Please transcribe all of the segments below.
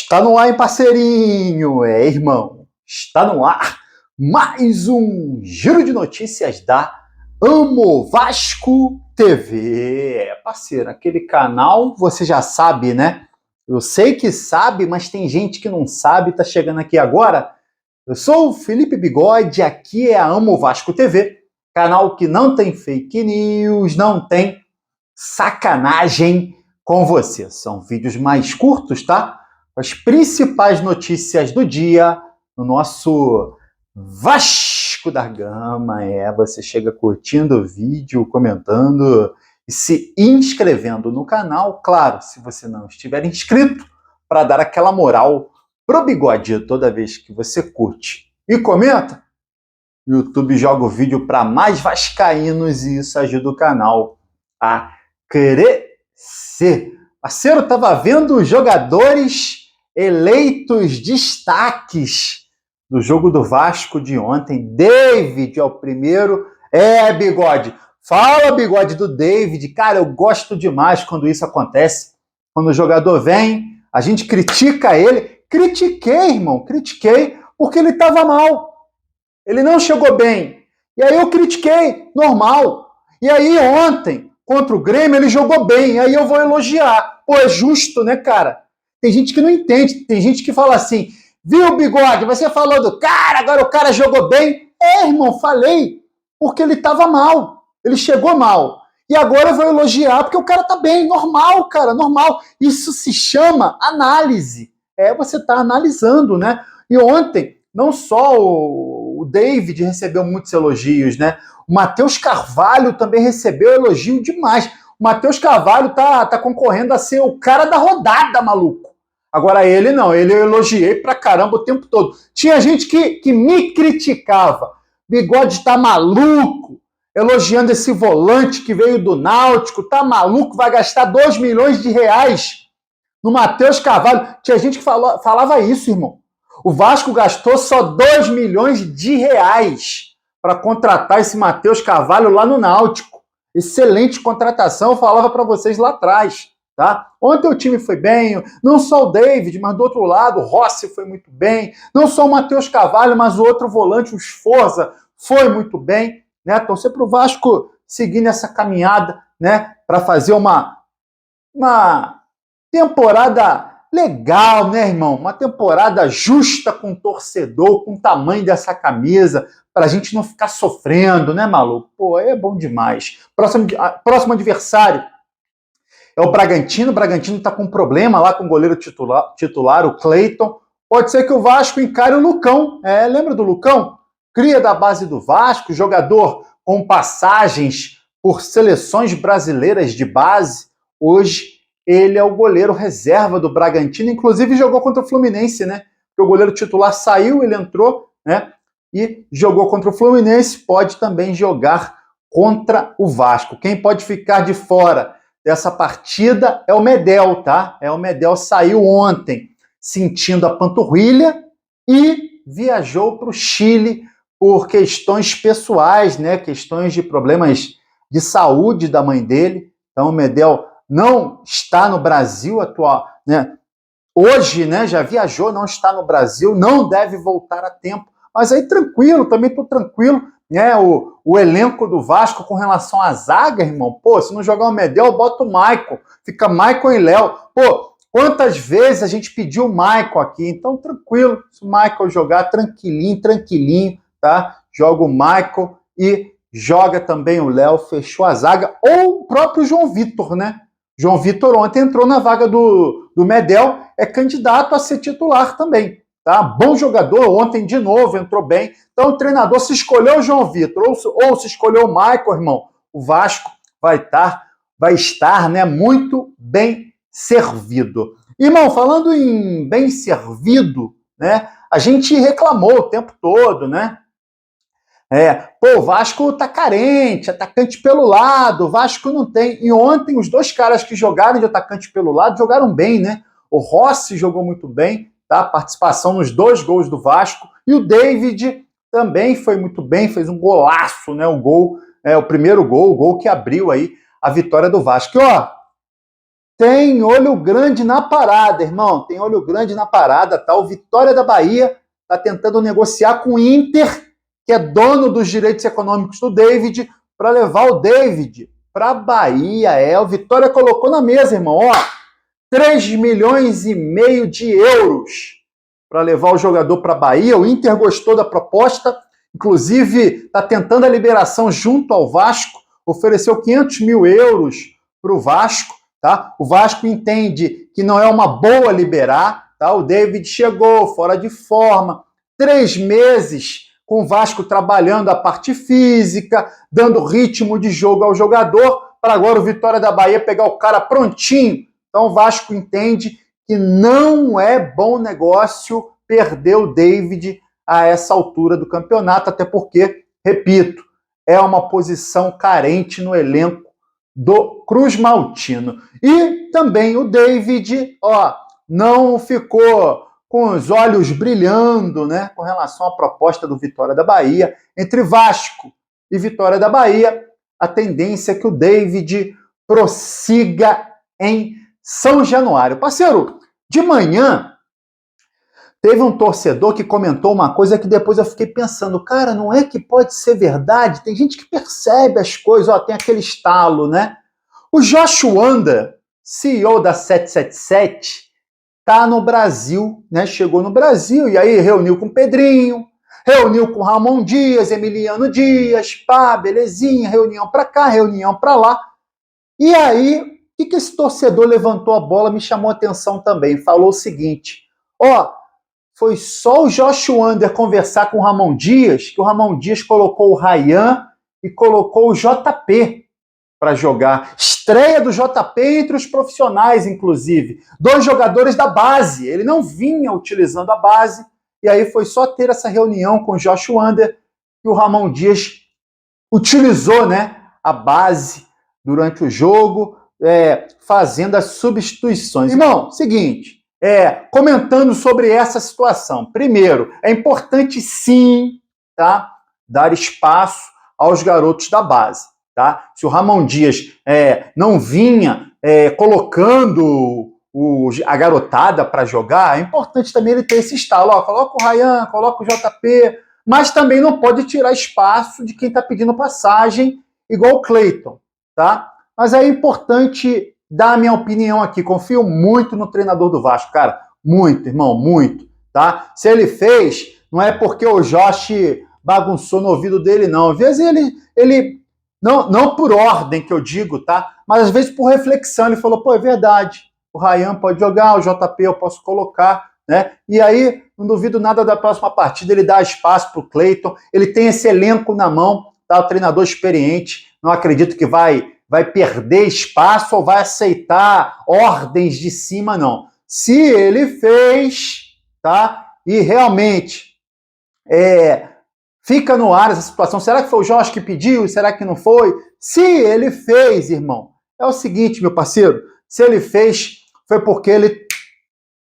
Está no ar, hein, parceirinho? É, irmão, está no ar mais um giro de notícias da Amo Vasco TV. É, parceiro, aquele canal, você já sabe, né? Eu sei que sabe, mas tem gente que não sabe, tá chegando aqui agora. Eu sou o Felipe Bigode, aqui é a Amo Vasco TV, canal que não tem fake news, não tem sacanagem com você. São vídeos mais curtos, tá? As principais notícias do dia no nosso Vasco da Gama. Você chega curtindo o vídeo, comentando e se inscrevendo no canal. Claro, se você não estiver inscrito, para dar aquela moral pro Bigode toda vez que você curte e comenta, o YouTube joga o vídeo para mais vascaínos e isso ajuda o canal a crescer. Parceiro, estava vendo os jogadores eleitos destaques do jogo do Vasco de ontem. David é o primeiro. Bigode. Fala, Bigode, do David. Cara, eu gosto demais quando isso acontece. Quando o jogador vem, a gente critica ele. Critiquei, irmão, critiquei porque ele estava mal. Ele não chegou bem. E aí eu critiquei, normal. E aí ontem, contra o Grêmio, ele jogou bem. Aí eu vou elogiar. Pô, é justo, né, cara? Tem gente que não entende. Tem gente que fala assim, viu, Bigode, você falou do cara, agora o cara jogou bem. Irmão, falei. Porque ele estava mal. Ele chegou mal. E agora eu vou elogiar porque o cara tá bem. Normal, cara, normal. Isso se chama análise. Você tá analisando, né? E ontem, não só o David recebeu muitos elogios, né? O Matheus Carvalho também recebeu elogio demais. O Matheus Carvalho tá concorrendo a ser o cara da rodada, maluco. Agora ele não, ele eu elogiei pra caramba o tempo todo. Tinha gente que me criticava. Bigode tá maluco, elogiando esse volante que veio do Náutico, tá maluco, vai gastar 2 milhões de reais no Matheus Carvalho. Tinha gente que falava isso, irmão. O Vasco gastou só 2 milhões de reais para contratar esse Matheus Carvalho lá no Náutico. Excelente contratação, eu falava para vocês lá atrás. Tá? Ontem o time foi bem, não só o David, mas do outro lado o Rossi foi muito bem, não só o Matheus Carvalho, mas o outro volante, o Sforza, foi muito bem. Né? Torcer para o Vasco seguir nessa caminhada, né? Para fazer uma temporada legal, né, irmão? Uma temporada justa com o torcedor, com o tamanho dessa camisa, pra gente não ficar sofrendo, né, maluco? Pô, é bom demais. Próximo adversário é o Bragantino. O Bragantino tá com um problema lá com o goleiro titular, o Cleiton. Pode ser que o Vasco encare o Lucão. Lembra do Lucão? Cria da base do Vasco, jogador com passagens por seleções brasileiras de base. Hoje ele é o goleiro reserva do Bragantino, inclusive jogou contra o Fluminense, né? Porque o goleiro titular saiu, ele entrou, né? E jogou contra o Fluminense, pode também jogar contra o Vasco. Quem pode ficar de fora dessa partida é o Medel, tá? O Medel saiu ontem sentindo a panturrilha e viajou para o Chile por questões pessoais, né? Questões de problemas de saúde da mãe dele. Então o Medel não está no Brasil atual, né? Hoje, né, já viajou, não está no Brasil, não deve voltar a tempo. Mas aí tranquilo, também estou tranquilo, né? O elenco do Vasco com relação à zaga, irmão, pô, se não jogar o Medel, bota o Michael, fica Michael e Léo. Pô, quantas vezes a gente pediu o Michael aqui? Então tranquilo, se o Michael jogar tranquilinho, tá? Joga o Michael e joga também o Léo, fechou a zaga, ou o próprio João Vitor, né? João Vitor ontem entrou na vaga do Medel, é candidato a ser titular também, tá? Bom jogador, ontem de novo entrou bem. Então o treinador, se escolheu o João Vitor ou se escolheu o Michael, irmão, o Vasco vai estar, né, muito bem servido. Irmão, falando em bem servido, né, a gente reclamou o tempo todo, né? O Vasco tá carente, atacante pelo lado, o Vasco não tem. E ontem os dois caras que jogaram de atacante pelo lado jogaram bem, né? O Rossi jogou muito bem, tá? Participação nos 2 gols do Vasco. E o David também foi muito bem, fez um golaço, né? O primeiro gol, o gol que abriu aí a vitória do Vasco. E, ó, tem olho grande na parada, irmão. Tem olho grande na parada, tá? O Vitória da Bahia tá tentando negociar com o Inter, que é dono dos direitos econômicos do David, para levar o David para a Bahia. O Vitória colocou na mesa, irmão, ó, 3,5 milhões de euros para levar o jogador para a Bahia. O Inter gostou da proposta, inclusive está tentando a liberação junto ao Vasco, ofereceu 500 mil euros para o Vasco. Tá? O Vasco entende que não é uma boa liberar. Tá? O David chegou fora de forma, 3 meses com o Vasco trabalhando a parte física, dando ritmo de jogo ao jogador, para agora o Vitória da Bahia pegar o cara prontinho. Então o Vasco entende que não é bom negócio perder o David a essa altura do campeonato, até porque, repito, é uma posição carente no elenco do Cruz Maltino. E também o David, ó, não ficou com os olhos brilhando, né, com relação à proposta do Vitória da Bahia. Entre Vasco e Vitória da Bahia, a tendência é que o David prossiga em São Januário. Parceiro, de manhã teve um torcedor que comentou uma coisa que depois eu fiquei pensando, cara, não é que pode ser verdade? Tem gente que percebe as coisas, ó, tem aquele estalo, né? O Josh Wanda, CEO da 777, tá no Brasil, né? Chegou no Brasil e aí reuniu com o Pedrinho, reuniu com o Ramon Dias, Emiliano Dias, pá, belezinha, reunião pra cá, reunião pra lá. E aí, o que esse torcedor levantou a bola, me chamou a atenção também, falou o seguinte, ó, foi só o Josh Wander conversar com o Ramon Dias, que o Ramon Dias colocou o Ryan e colocou o JP para jogar. Estreia do JP entre os profissionais, inclusive. 2 jogadores da base. Ele não vinha utilizando a base. E aí foi só ter essa reunião com o Josh Wander que o Ramon Dias utilizou, né, a base durante o jogo, fazendo as substituições. Irmão, seguinte... comentando sobre essa situação. Primeiro, é importante sim, tá, dar espaço aos garotos da base. Tá? Se o Ramon Dias não vinha colocando a garotada para jogar, é importante também ele ter esse estalo. Ó, coloca o Ryan, coloca o JP, mas também não pode tirar espaço de quem está pedindo passagem, igual o Cleiton. Tá? Mas é importante dar a minha opinião aqui. Confio muito no treinador do Vasco, cara. Muito, irmão, muito. Tá? Se ele fez, não é porque o Josh bagunçou no ouvido dele, não. Às vezes ele não por ordem que eu digo, tá? Mas às vezes por reflexão, ele falou, pô, é verdade. O Ryan pode jogar, o JP eu posso colocar, né? E aí, não duvido nada da próxima partida, ele dá espaço pro Cleiton, ele tem esse elenco na mão, tá? O treinador experiente, não acredito que vai perder espaço ou vai aceitar ordens de cima, não. Se ele fez, tá? E realmente fica no ar essa situação. Será que foi o Jorge que pediu? Será que não foi? Se ele fez, irmão, é o seguinte, meu parceiro, se ele fez, foi porque ele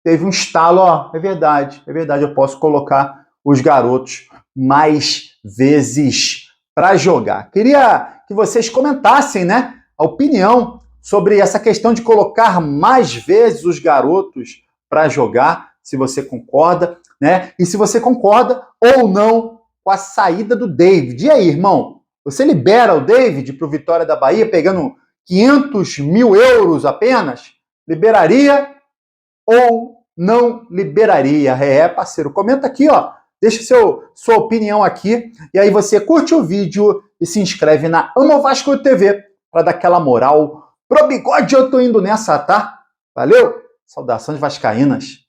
teve um estalo, ó, é verdade, eu posso colocar os garotos mais vezes para jogar. Queria que vocês comentassem, né, a opinião sobre essa questão de colocar mais vezes os garotos para jogar, se você concorda, né? E se você concorda ou não com a saída do David. E aí, irmão? Você libera o David para o Vitória da Bahia pegando 500 mil euros apenas? Liberaria ou não liberaria? Parceiro, comenta aqui, ó. Deixa sua opinião aqui. E aí você curte o vídeo e se inscreve na Amo Vasco TV para dar aquela moral. Pro bigode eu tô indo nessa, tá? Valeu? Saudações vascaínas.